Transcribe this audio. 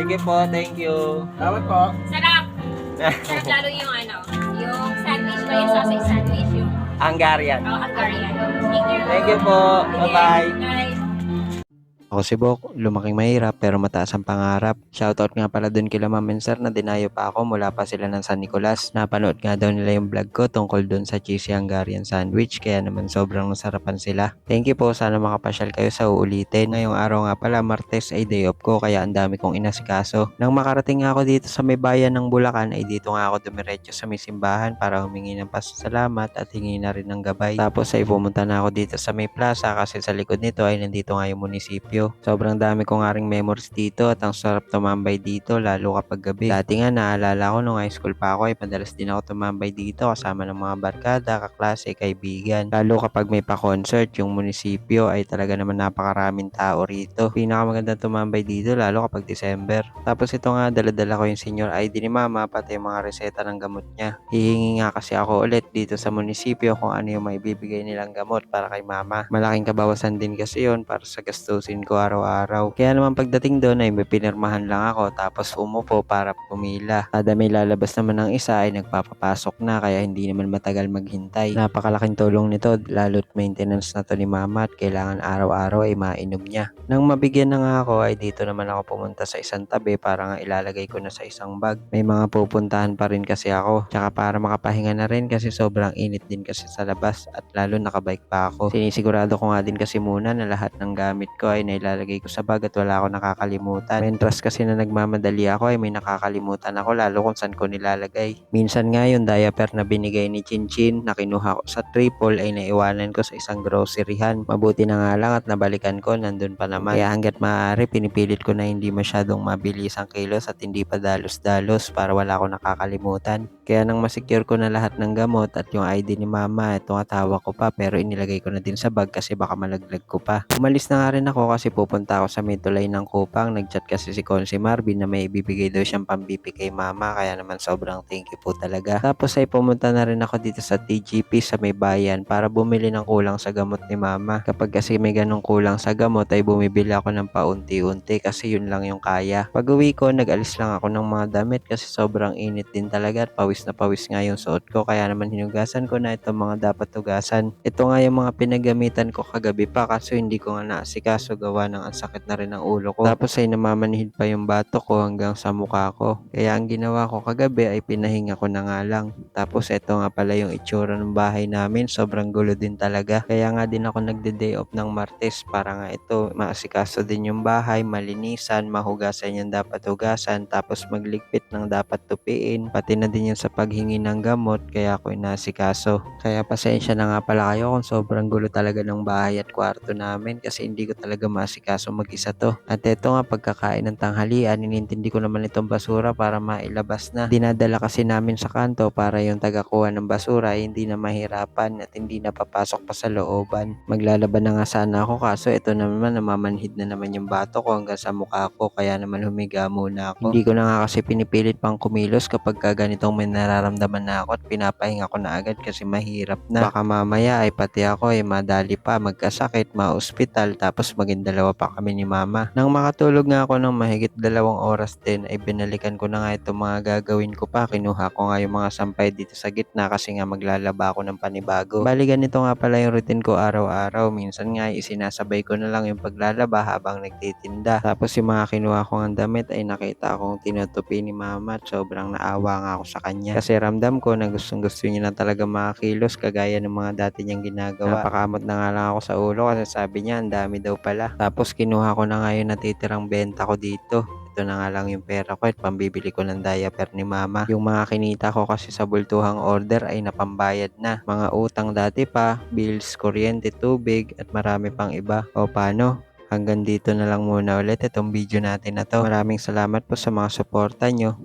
Sige po, thank you. Salamat po. Sarap. Sarap lalo yung yung sandwich ba yung sausage sandwich yung Hungarian. Hungarian. Thank you. Thank you po. Bye-bye. Bye. Ako si Bok, lumaking mahirap pero mataas ang pangarap. Shoutout nga pala dun kila Ma'am and Sir na dinayo pa ako mula pa sila ng San Nicolas. Napanood nga daw nila yung vlog ko tungkol dun sa cheesy Hungarian sandwich kaya naman sobrang nasarapan sila. Thank you po, sana makapasyal kayo sa uulitin. Ngayong araw nga pala, Martes ay day off ko kaya ang dami kong inasikaso. Nang makarating nga ako dito sa may bayan ng Bulacan ay dito nga ako dumiretso sa may simbahan para humingi ng pasasalamat at hingi na rin ng gabay. Tapos ay pumunta na ako dito sa may plaza kasi sa likod nito ay nandito nga yung munisipyo. Sobrang dami ko nga ring memories dito at ang sarap tumambay dito lalo kapag gabi. Dati nga naalala ko nung high school pa ako ay madalas din ako tumambay dito kasama ng mga barkada, kaklase, kaibigan. Lalo kapag may pa-concert yung munisipyo ay talaga naman napakaraming tao rito. Pinakamaganda tumambay dito lalo kapag December. Tapos ito nga daladala ko yung senior ID ni mama pati yung mga reseta ng gamot niya. Hihingi nga kasi ako ulit dito sa munisipyo kung ano yung maibibigay nilang gamot para kay mama. Malaking kabawasan din kasi yun para sa gastusin ko araw-araw. Kaya naman pagdating doon ay may pinirmahan lang ako tapos umupo para pumila. Kada may lalabas naman ng isa ay nagpapapasok na kaya hindi naman matagal maghintay. Napakalaking tulong nito lalo't maintenance na to ni mama at kailangan araw-araw ay mainom niya. Nang mabigyan na nga ako ay dito naman ako pumunta sa isang tabi para nga ilalagay ko na sa isang bag. May mga pupuntahan pa rin kasi ako. Tsaka para makapahinga na rin kasi sobrang init din kasi sa labas at lalo nakabike pa ako. Sinisigurado ko nga din kasi muna na lahat ng gamit ko ay ilalagay ko sa bag at wala ako nakakalimutan. Mentras kasi na nagmamadali ako ay may nakakalimutan ako lalo kung saan ko nilalagay. Minsan nga yung diaper na binigay ni Chinchin na kinuha ko sa triple ay naiwanan ko sa isang groceryhan. Mabuti na nga lang at nabalikan ko nandun pa naman. Kaya hanggat maaari pinipilit ko na hindi masyadong mabilis ang kilos at hindi pa dalos-dalos para wala ako nakakalimutan. Kaya nang masecure ko na lahat ng gamot at yung ID ni mama, ito nga tawa ko pa pero inilagay ko na din sa bag kasi baka malaglag ko pa. Umalis na nga rin ako kasi pupunta ako sa may tulay ng Kupang. Nagchat kasi si Consi Marvin na may ibibigay daw siyang pambipi kay mama kaya naman sobrang thank you po talaga. Tapos ay pumunta na rin ako dito sa TGP sa may bayan para bumili ng kulang sa gamot ni mama. Kapag kasi may ganong kulang sa gamot ay bumibili ako ng paunti-unti kasi yun lang yung kaya. Pag uwi ko nag-alis lang ako ng mga damit kasi sobrang init din talaga at pawis na pawis nga yung suot ko kaya naman hinugasan ko na itong mga dapat hugasan. Ito nga yung mga pinagamitan ko kagabi pa kasi hindi ko nga naasikaso gawa ng ang sakit na rin ang ulo ko. Tapos ay namamanhid pa yung bato ko hanggang sa mukha ko. Kaya ang ginawa ko kagabi ay pinahinga ko na nga lang. Tapos ito nga pala yung itsura ng bahay namin. Sobrang gulo din talaga. Kaya nga din ako nagde-day off ng Martes para nga ito maasikaso din yung bahay, malinisan, mahugasan yung dapat hugasan, tapos magligpit ng dapat tupiin, pati na din yung sa paghingi ng gamot kaya ako inasikaso. Kaya pasensya na nga pala kayo kung sobrang gulo talaga ng bahay at kwarto namin kasi hindi ko talaga maasikaso mag-isa to. At ito nga pagkakain ng tanghalian, inintindi ko naman itong basura para mailabas na. Dinadala kasi namin sa kanto para yung tagakuha ng basura ay hindi na mahirapan at hindi na papasok pa sa looban. Maglalaban na nga sana ako kaso ito naman namamanhid na naman yung bato ko hanggang sa mukha ko kaya naman humiga muna ako. Hindi ko na nga kasi pinipilit pang kumilos kapag ganitong may nararamdaman na ako at pinapahinga ko na agad kasi mahirap na. Baka mamaya ay pati ako ay madali pa, magkasakit, ma-hospital tapos maging dalawa pa kami ni mama. Nang makatulog nga ako ng mahigit 2 oras din ay binalikan ko na nga itong mga gagawin ko pa. Kinuha ko nga yung mga sampay dito sa gitna kasi nga maglalaba ako ng panibago. Bali ganito nga pala yung routine ko araw-araw. Minsan nga isinasabay ko na lang yung paglalaba habang nagtitinda. Tapos yung mga kinuha ko ng damit ay nakita akong tinutupi ni mama at sobrang naawa nga ako sa kanya. Kasi ramdam ko na gustong gusto niya na talaga makakilos kagaya ng mga dati niyang ginagawa. Napakamot na nga lang ako sa ulo kasi sabi niya ang dami daw pala. Tapos kinuha ko na nga yung natitirang benta ko dito. Ito na nga lang yung pera ko at pambibili ko ng diaper ni mama. Yung mga kinita ko kasi sa bultuhang order ay napambayad na. Mga utang dati pa, bills, kuryente, tubig at marami pang iba. O paano? Hanggang dito na lang muna ulit itong video natin na to. Maraming salamat po sa mga suporta nyo.